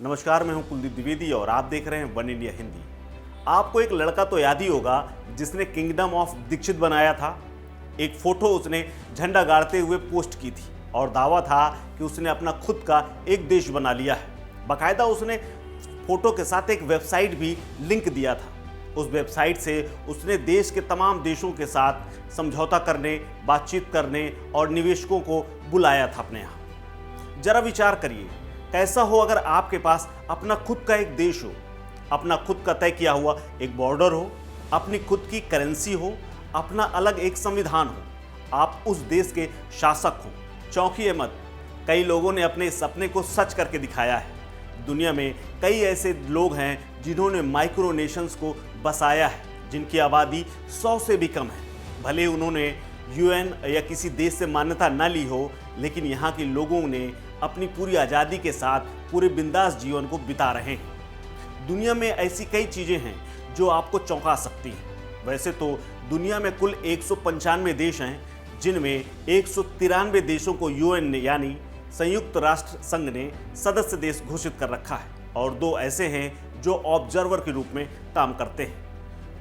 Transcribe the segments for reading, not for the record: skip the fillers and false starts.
नमस्कार, मैं हूं कुलदीप द्विवेदी और आप देख रहे हैं वन इंडिया हिंदी। आपको एक लड़का तो याद ही होगा जिसने किंगडम ऑफ दीक्षित बनाया था। एक फोटो उसने झंडा गाड़ते हुए पोस्ट की थी और दावा था कि उसने अपना खुद का एक देश बना लिया है। बाकायदा उसने फोटो के साथ एक वेबसाइट भी लिंक दिया था। उस वेबसाइट से उसने देश के तमाम देशों के साथ समझौता करने, बातचीत करने और निवेशकों को बुलाया था अपने यहाँ। जरा विचार करिए, कैसा हो अगर आपके पास अपना खुद का एक देश हो, अपना खुद का तय किया हुआ एक बॉर्डर हो, अपनी खुद की करेंसी हो, अपना अलग एक संविधान हो, आप उस देश के शासक हो। चौंकिए मत, कई लोगों ने अपने सपने को सच करके दिखाया है। दुनिया में कई ऐसे लोग हैं जिन्होंने माइक्रो नेशंस को बसाया है, जिनकी आबादी 100 से भी कम है। भले उन्होंने यूएन या किसी देश से मान्यता न ली हो, लेकिन यहाँ के लोगों ने अपनी पूरी आज़ादी के साथ पूरे बिंदास जीवन को बिता रहे हैं। दुनिया में ऐसी कई चीज़ें हैं जो आपको चौंका सकती हैं। वैसे तो दुनिया में कुल 195 देश हैं, जिनमें 193 देशों को यूएन ने यानी संयुक्त राष्ट्र संघ ने सदस्य देश घोषित कर रखा है और 2 ऐसे हैं जो ऑब्जर्वर के रूप में काम करते हैं।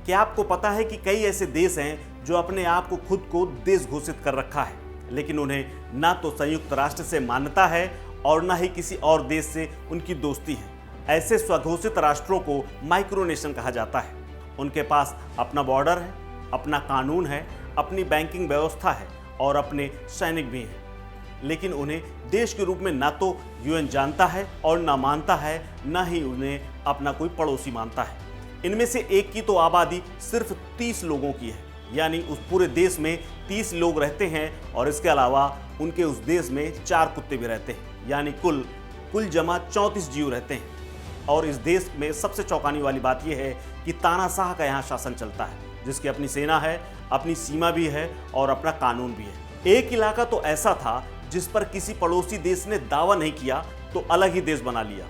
क्या आपको पता है कि कई ऐसे देश हैं जो अपने आप को खुद को देश घोषित कर रखा है, लेकिन उन्हें ना तो संयुक्त राष्ट्र से मान्यता है और ना ही किसी और देश से उनकी दोस्ती है। ऐसे स्वघोषित राष्ट्रों को माइक्रो नेशन कहा जाता है। उनके पास अपना बॉर्डर है, अपना कानून है, अपनी बैंकिंग व्यवस्था है और अपने सैनिक भी हैं, लेकिन उन्हें देश के रूप में ना तो यूएन जानता है और ना मानता है, ना ही उन्हें अपना कोई पड़ोसी मानता है। इनमें से एक की तो आबादी सिर्फ 30 लोगों की है, यानी उस पूरे देश में 30 लोग रहते हैं और इसके अलावा उनके उस देश में 4 कुत्ते भी रहते हैं, यानी कुल जमा 34 जीव रहते हैं। और इस देश में सबसे चौंकाने वाली बात यह है कि तानाशाह का यहाँ शासन चलता है, जिसकी अपनी सेना है, अपनी सीमा भी है और अपना कानून भी है। एक इलाका तो ऐसा था जिस पर किसी पड़ोसी देश ने दावा नहीं किया तो अलग ही देश बना लिया,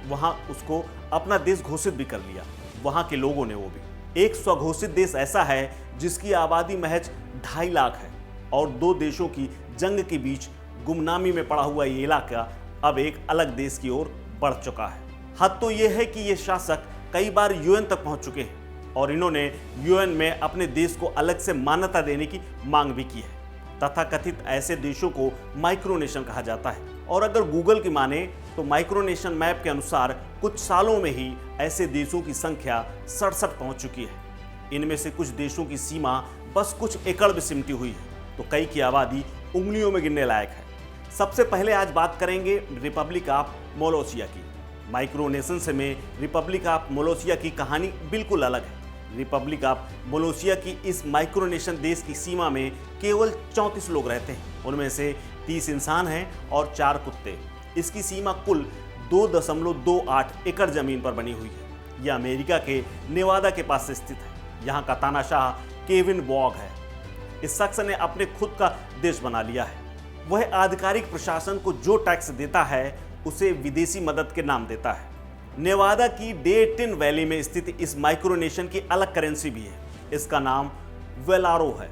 वहां उसको अपना देश घोषित भी कर लिया, वहां के लोगों ने वो भी। एक स्वघोषित देश ऐसा है जिसकी आबादी महज 2.5 लाख है और 2 देशों की जंग के बीच गुमनामी में पड़ा हुआ ये इलाका अब एक अलग देश की ओर बढ़ चुका है। हद तो ये है कि ये शासक कई बार यूएन तक पहुंच चुके हैं और इन्होंने यूएन में अपने देश को अलग से मान्यता देने की मांग भी की है। तथाकथित ऐसे देशों को माइक्रो नेशन कहा जाता है और अगर गूगल की माने तो माइक्रो नेशन मैप के अनुसार कुछ सालों में ही ऐसे देशों की संख्या 67 पहुंच चुकी है। इनमें से कुछ देशों की सीमा बस कुछ एकड़ में सिमटी हुई है, तो कई की आबादी उंगलियों में गिनने लायक है। सबसे पहले आज बात करेंगे रिपब्लिक ऑफ मोलोसिया की। माइक्रो नेशंस में रिपब्लिक ऑफ मोलोसिया की कहानी बिल्कुल अलग है। रिपब्लिक ऑफ मोलोसिया की इस माइक्रो नेशन देश की सीमा में केवल 34 लोग रहते हैं, उनमें से 30 इंसान हैं और 4 कुत्ते। इसकी सीमा कुल 2.28 एकड़ जमीन पर बनी हुई है। यह अमेरिका के नेवादा के पास स्थित है। यहाँ का तानाशाह केविन वॉग है। इस शख्स ने अपने खुद का देश बना लिया है। वह आधिकारिक प्रशासन को जो टैक्स देता है उसे विदेशी मदद के नाम देता है। नेवादा की डेटिन वैली में स्थित इस माइक्रो नेशन की अलग करेंसी भी है। इसका नाम वेलारो है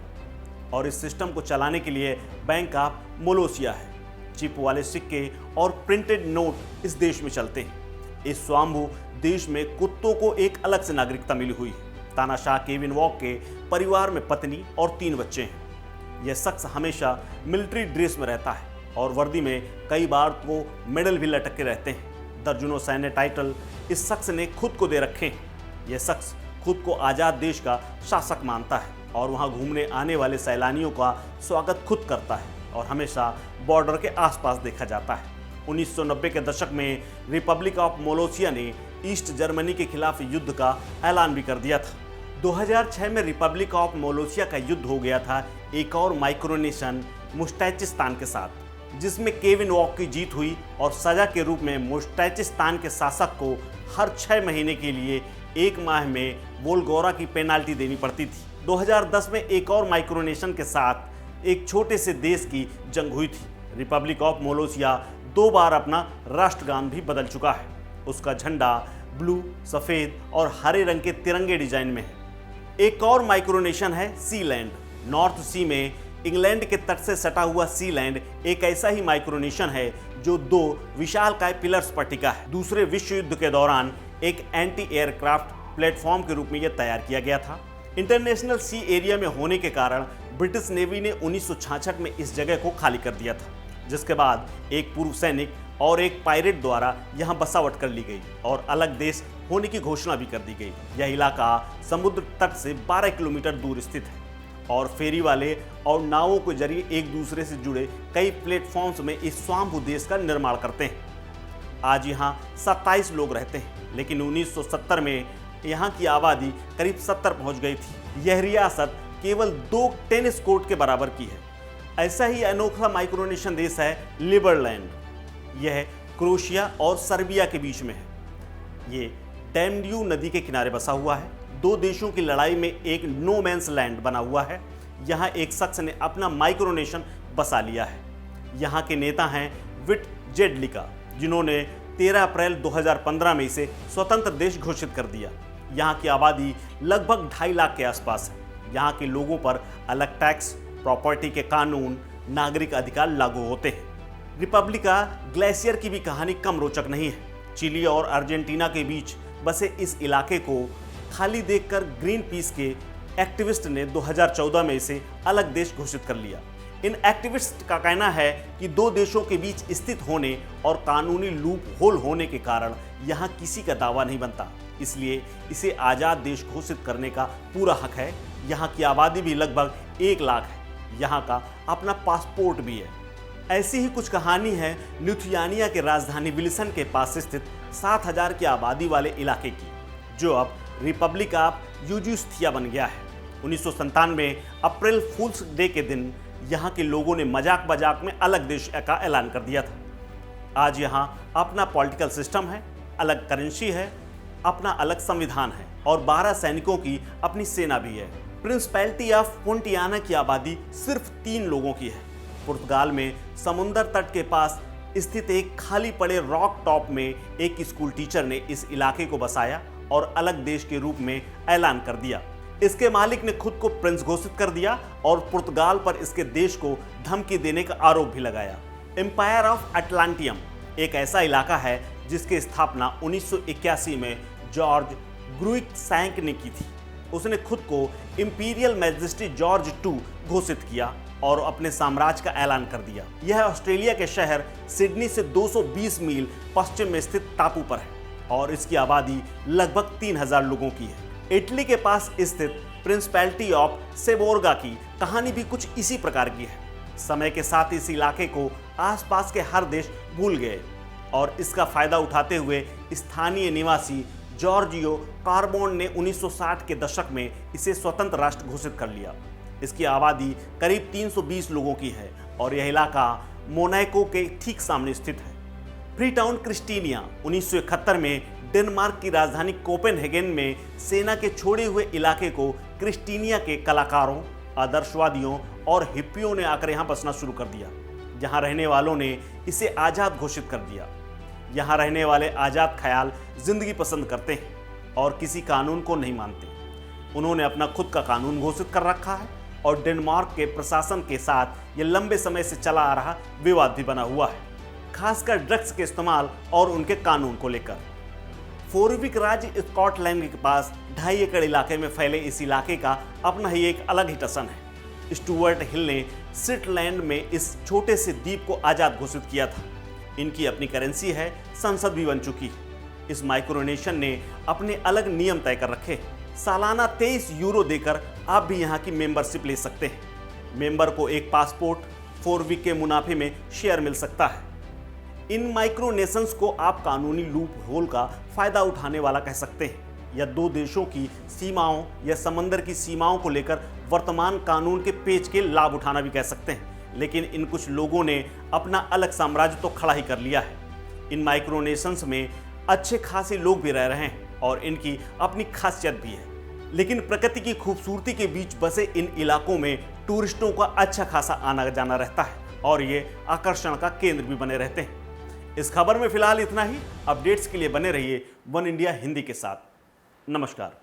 और इस सिस्टम को चलाने के लिए बैंक ऑफ मोलोसिया है। चिप वाले सिक्के और प्रिंटेड नोट इस देश में चलते हैं। इस स्वायंभू देश में कुत्तों को एक अलग से नागरिकता मिली हुई है। तानाशाह केविन वॉग के परिवार में पत्नी और 3 बच्चे हैं। यह शख्स हमेशा मिलिट्री ड्रेस में रहता है और वर्दी में कई बार तो मेडल भी लटके रहते हैं। दर्जनों सैन्य टाइटल इस शख्स ने खुद को दे रखे हैं। यह शख्स खुद को आज़ाद देश का शासक मानता है और वहां घूमने आने वाले सैलानियों का स्वागत खुद करता है और हमेशा बॉर्डर के आसपास देखा जाता है। 1990 के दशक में रिपब्लिक ऑफ मोलोसिया ने ईस्ट जर्मनी के खिलाफ युद्ध का ऐलान भी कर दिया था। 2006 में रिपब्लिक ऑफ मोलोसिया का युद्ध हो गया था एक और माइक्रो नेशन मुस्टैचिस्तान के साथ, जिसमें केविन वॉग की जीत हुई और सजा के रूप में मुस्टैचिस्तान के शासक को हर 6 महीने के लिए 1 माह में वोल्गोरा की पेनाल्टी देनी पड़ती थी। 2010 में एक और माइक्रो नेशन के साथ एक छोटे से देश की जंग हुई थी। रिपब्लिक ऑफ मोलोसिया 2 बार अपना राष्ट्रगान भी बदल चुका है। उसका झंडा ब्लू, सफ़ेद और हरे रंग के तिरंगे डिजाइन में है। एक और माइक्रो नेशन है सीलैंड। नॉर्थ सी में इंग्लैंड के तट से सटा हुआ सीलैंड एक ऐसा ही माइक्रोनेशन है जो दो विशालकाय पिलर्स पर टिका है। दूसरे विश्व युद्ध के दौरान एक एंटी एयरक्राफ्ट प्लेटफॉर्म के रूप में यह तैयार किया गया था। इंटरनेशनल सी एरिया में होने के कारण ब्रिटिश नेवी ने 1966 में इस जगह को खाली कर दिया था, जिसके बाद एक पूर्व सैनिक और एक पायरेट द्वारा यहां बसावट कर ली गई और अलग देश होने की घोषणा भी कर दी गई। यह इलाका समुद्र तट से 12 किलोमीटर दूर स्थित है और फेरी वाले और नावों के जरिए एक दूसरे से जुड़े कई प्लेटफॉर्म्स में इस स्वायंभू देश का निर्माण करते हैं। आज यहाँ 27 लोग रहते हैं, लेकिन 1970 में यहाँ की आबादी करीब 70 पहुँच गई थी। यह रियासत केवल 2 टेनिस कोर्ट के बराबर की है। ऐसा ही अनोखा माइक्रोनेशन देश है लिबरलैंड। यह क्रोएशिया और सर्बिया के बीच में है। ये डैन्यूब नदी के किनारे बसा हुआ है। दो देशों की लड़ाई में एक नो मैंस लैंड बना हुआ है। यहाँ एक शख्स ने अपना माइक्रोनेशन बसा लिया है। यहाँ के नेता हैं विटजेडलिका, जिन्होंने 13 अप्रैल 2015 में इसे स्वतंत्र देश घोषित कर दिया। यहाँ की आबादी लगभग 2.5 लाख के आसपास है। यहाँ के लोगों पर अलग टैक्स, प्रॉपर्टी के कानून, नागरिक अधिकार लागू होते हैं। रिपब्लिका ग्लेशियर की भी कहानी कम रोचक नहीं है। चिली और अर्जेंटीना के बीच बसे इस इलाके को खाली देखकर ग्रीन पीस के एक्टिविस्ट ने 2014 में इसे अलग देश घोषित कर लिया। इन एक्टिविस्ट का कहना है कि दो देशों के बीच स्थित होने और कानूनी लूप होल होने के कारण यहाँ किसी का दावा नहीं बनता, इसलिए इसे आज़ाद देश घोषित करने का पूरा हक है। यहाँ की आबादी भी लगभग 1 लाख है। यहाँ का अपना पासपोर्ट भी है। ऐसी ही कुछ कहानी है लिथुआनिया के राजधानी विल्सन के पास स्थित 7000 की आबादी वाले इलाके की, जो अब रिपब्लिक ऑफ यूगोस्लाविया बन गया है। 1997 में अप्रैल फूल्स डे के दिन यहाँ के लोगों ने मजाक मजाक में अलग देश का ऐलान कर दिया था। आज यहाँ अपना पॉलिटिकल सिस्टम है, अलग करेंसी है, अपना अलग संविधान है और 12 सैनिकों की अपनी सेना भी है। प्रिंसिपैलिटी ऑफ पोंटियाना की आबादी सिर्फ 3 लोगों की है। पुर्तगाल में समुंदर तट के पास स्थित एक खाली पड़े रॉक टॉप में एक स्कूल टीचर ने इस इलाके को बसाया और अलग देश के रूप में ऐलान कर दिया। इसके मालिक ने खुद को प्रिंस घोषित कर दिया और पुर्तगाल पर इसके देश को धमकी देने का आरोप भी लगाया। एम्पायर ऑफ अटलांटियम एक ऐसा इलाका है जिसकी स्थापना 1981 में जॉर्ज क्रुइकसैंक ने की थी। उसने खुद को इंपीरियल मैजेस्टी जॉर्ज II घोषित किया और अपने साम्राज्य का ऐलान कर दिया। यह ऑस्ट्रेलिया के शहर सिडनी से 220 मील पश्चिम में स्थित टापू पर है और इसकी आबादी लगभग 3000 लोगों की है। इटली के पास स्थित प्रिंसिपैलिटी ऑफ सेबोर्गा की कहानी भी कुछ इसी प्रकार की है। समय के साथ इस इलाके को आसपास के हर देश भूल गए और इसका फायदा उठाते हुए स्थानीय निवासी जॉर्जियो कार्बोन ने 1960 के दशक में इसे स्वतंत्र राष्ट्र घोषित कर लिया। इसकी आबादी करीब 320 लोगों की है और यह इलाका मोनाको के ठीक सामने स्थित है। फ्रीटाउन क्रिस्टीनिया 1971 में डेनमार्क की राजधानी कोपेनहेगन में सेना के छोड़े हुए इलाके को क्रिस्टीनिया के कलाकारों, आदर्शवादियों और हिप्पियों ने आकर यहाँ बसना शुरू कर दिया। यहाँ रहने वालों ने इसे आज़ाद घोषित कर दिया। यहाँ रहने वाले आज़ाद ख्याल जिंदगी पसंद करते हैं और किसी कानून को नहीं मानते। उन्होंने अपना खुद का कानून घोषित कर रखा है और डेनमार्क के प्रशासन के साथ ये लंबे समय से चला आ रहा विवाद भी बना हुआ है, खासकर ड्रग्स के इस्तेमाल और उनके कानून को लेकर। फोरविक राज्य स्कॉटलैंड के पास 2.5 एकड़ इलाके में फैले इस इलाके का अपना ही एक अलग ही टसन है। स्टुअर्ट हिल ने सिटलैंड में इस छोटे से द्वीप को आज़ाद घोषित किया था। इनकी अपनी करेंसी है, संसद भी बन चुकी है। इस माइक्रोनेशन ने अपने अलग नियम तय कर रखे। सालाना 23 यूरो देकर आप भी यहाँ की मेंबरशिप ले सकते हैं। मेंबर को एक पासपोर्ट, फोरविक के मुनाफे में शेयर मिल सकता है। इन माइक्रोनेशंस को आप कानूनी लूप होल का फायदा उठाने वाला कह सकते हैं या दो देशों की सीमाओं या समंदर की सीमाओं को लेकर वर्तमान कानून के पेच के लाभ उठाना भी कह सकते हैं। लेकिन इन कुछ लोगों ने अपना अलग साम्राज्य तो खड़ा ही कर लिया है। इन माइक्रोनेशंस में अच्छे खासे लोग भी रह रहे हैं और इनकी अपनी खासियत भी है। लेकिन प्रकृति की खूबसूरती के बीच बसे इन इलाकों में टूरिस्टों का अच्छा खासा आना जाना रहता है और ये आकर्षण का केंद्र भी बने रहते हैं। इस खबर में फिलहाल इतना ही। अपडेट्स के लिए बने रहिए वन इंडिया हिंदी के साथ। नमस्कार।